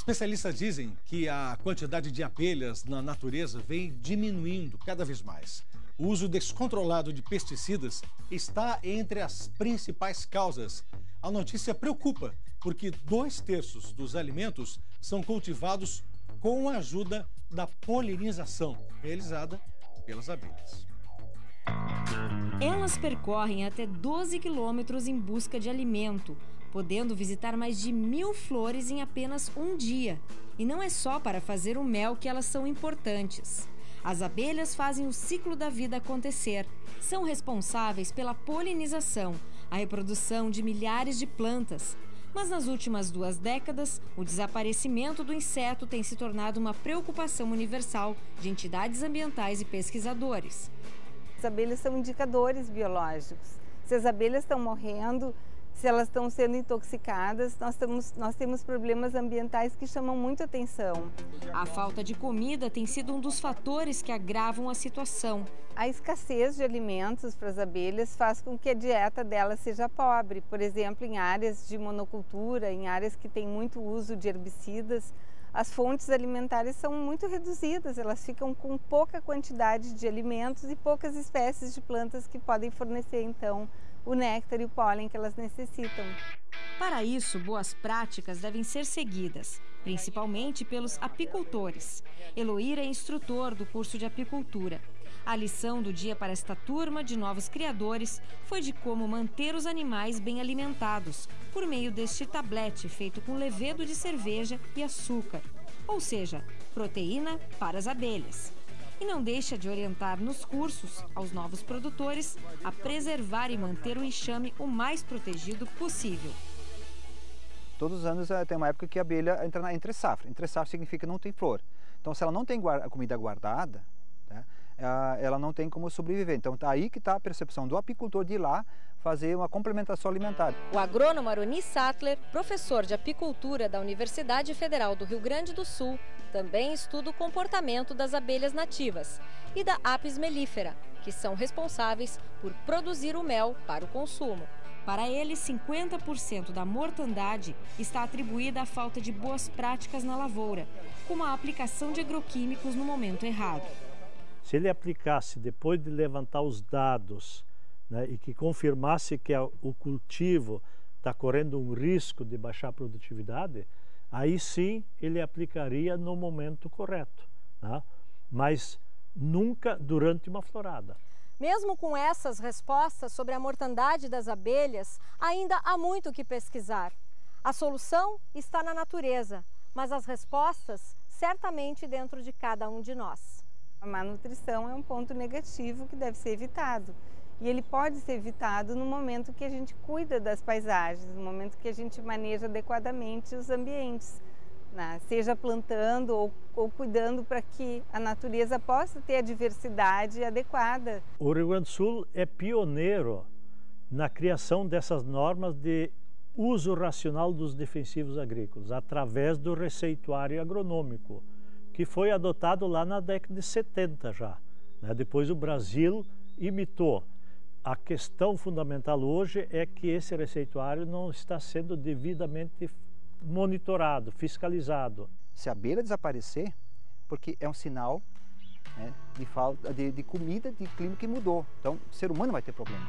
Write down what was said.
Especialistas dizem que a quantidade de abelhas na natureza vem diminuindo cada vez mais. O uso descontrolado de pesticidas está entre as principais causas. A notícia preocupa, porque 2/3 dos alimentos são cultivados com a ajuda da polinização, realizada pelas abelhas. Elas percorrem até 12 quilômetros em busca de alimento, podendo visitar mais de 1000 flores em apenas um dia. E não é só para fazer o mel que elas são importantes. As abelhas fazem o ciclo da vida acontecer. São responsáveis pela polinização, a reprodução de milhares de plantas. Mas nas últimas 2 décadas, o desaparecimento do inseto tem se tornado uma preocupação universal de entidades ambientais e pesquisadores. As abelhas são indicadores biológicos. Se as abelhas estão morrendo, se elas estão sendo intoxicadas, nós temos problemas ambientais que chamam muito atenção. A falta de comida tem sido um dos fatores que agravam a situação. A escassez de alimentos para as abelhas faz com que a dieta delas seja pobre. Por exemplo, em áreas de monocultura, em áreas que têm muito uso de herbicidas, as fontes alimentares são muito reduzidas, elas ficam com pouca quantidade de alimentos e poucas espécies de plantas que podem fornecer, então, o néctar e o pólen que elas necessitam. Para isso, boas práticas devem ser seguidas, principalmente pelos apicultores. Eloíra é instrutor do curso de apicultura. A lição do dia para esta turma de novos criadores foi de como manter os animais bem alimentados, por meio deste tablete feito com levedo de cerveja e açúcar, ou seja, proteína para as abelhas. E não deixa de orientar nos cursos aos novos produtores a preservar e manter o enxame o mais protegido possível. Todos os anos tem uma época que a abelha entra na entre safra. Entre safra significa que não tem flor. Então, se ela não tem a comida guardada, né, ela não tem como sobreviver. Então, aí que está a percepção do apicultor de ir lá fazer uma complementação alimentar. O agrônomo Aroni Sattler, professor de apicultura da Universidade Federal do Rio Grande do Sul, também estuda o comportamento das abelhas nativas e da Apis mellifera, que são responsáveis por produzir o mel para o consumo. Para ele, 50% da mortandade está atribuída à falta de boas práticas na lavoura, como a aplicação de agroquímicos no momento errado. Se ele aplicasse, depois de levantar os dados, né, e que confirmasse que o cultivo está correndo um risco de baixar a produtividade, aí sim ele aplicaria no momento correto, né? Mas nunca durante uma florada. Mesmo com essas respostas sobre a mortandade das abelhas, ainda há muito o que pesquisar. A solução está na natureza, mas as respostas certamente dentro de cada um de nós. A má nutrição é um ponto negativo que deve ser evitado. E ele pode ser evitado no momento que a gente cuida das paisagens, no momento que a gente maneja adequadamente os ambientes, né? Seja plantando ou cuidando para que a natureza possa ter a diversidade adequada. O Rio Grande do Sul é pioneiro na criação dessas normas de uso racional dos defensivos agrícolas, através do receituário agronômico, que foi adotado lá na década de 70 já, né? Depois o Brasil imitou. A questão fundamental hoje é que esse receituário não está sendo devidamente monitorado, fiscalizado. Se a abelha desaparecer, porque é um sinal, né, de falta de comida, de clima que mudou. Então, o ser humano vai ter problema.